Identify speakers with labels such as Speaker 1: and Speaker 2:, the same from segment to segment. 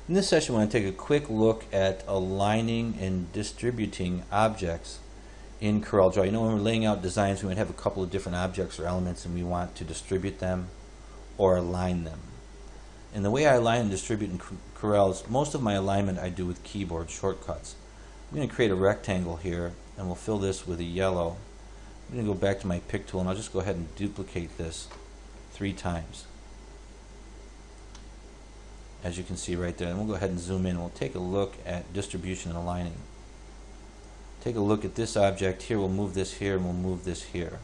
Speaker 1: In this session, I want to take a quick look at aligning and distributing objects in CorelDRAW. You know, when we're laying out designs, we might have a couple of different objects or elements and we want to distribute them or align them. And the way I align and distribute in Corel is most of my alignment I do with keyboard shortcuts. I'm going to create a rectangle here and we'll fill this with a yellow. I'm going to go back to my pick tool and I'll just go ahead and duplicate this 3 times. As you can see right there, and we'll go ahead and zoom in. We'll take a look at distribution and aligning. Take a look at this object here. We'll move this here and we'll move this here.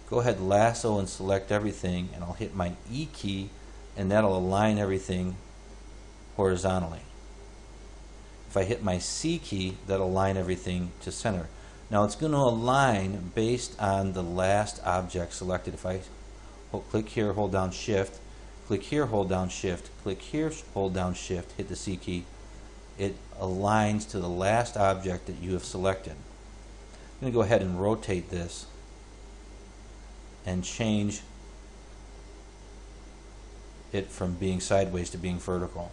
Speaker 1: Go ahead, lasso, and select everything, and I'll hit my E key, and that'll align everything horizontally. If I hit my C key, that'll align everything to center. Now it's going to align based on the last object selected. If I click here, hold down Shift, click here, hold down Shift, click here, hold down Shift, hit the C key, it aligns to the last object that you have selected. I'm going to go ahead and rotate this and change it from being sideways to being vertical.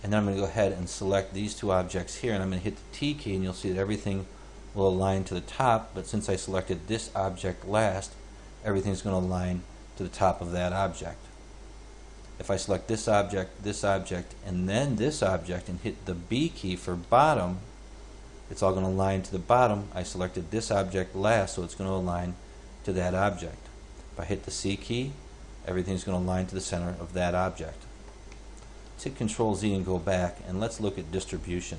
Speaker 1: And then I'm going to go ahead and select these 2 objects here, and I'm going to hit the T key, and you'll see that everything will align to the top, but since I selected this object last, everything's going to align to the top of that object. If I select this object, and then this object and hit the B key for bottom, it's all going to align to the bottom. I selected this object last, so it's going to align to that object. If I hit the C key, everything's going to align to the center of that object. Let's hit Control Z and go back, and let's look at distribution.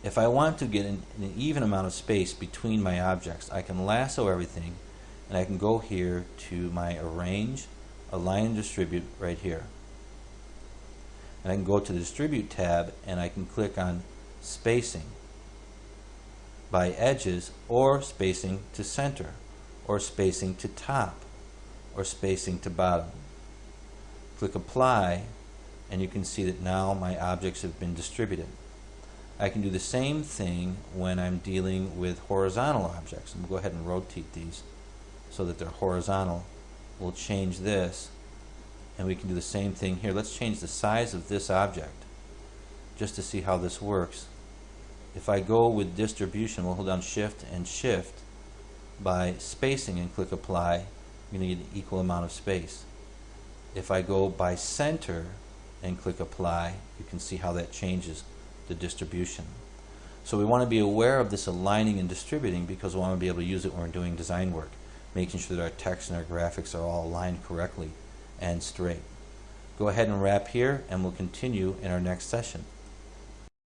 Speaker 1: If I want to get an even amount of space between my objects, I can lasso everything, and I can go here to my Arrange, Align and Distribute right here. And I can go to the Distribute tab and I can click on Spacing by Edges, or Spacing to Center, or Spacing to Top, or Spacing to Bottom. Click Apply and you can see that now my objects have been distributed. I can do the same thing when I'm dealing with horizontal objects. I'm going to go ahead and rotate these so that they're horizontal. We'll change this, and we can do the same thing here. Let's change the size of this object just to see how this works. If I go with distribution, we'll hold down Shift and Shift by spacing and click Apply. You're going to get an equal amount of space. If I go by center and click Apply, you can see how that changes the distribution. So we want to be aware of this aligning and distributing because we want to be able to use it when we're doing design work, making sure that our text and our graphics are all aligned correctly and straight. Go ahead and wrap here, and we'll continue in our next session.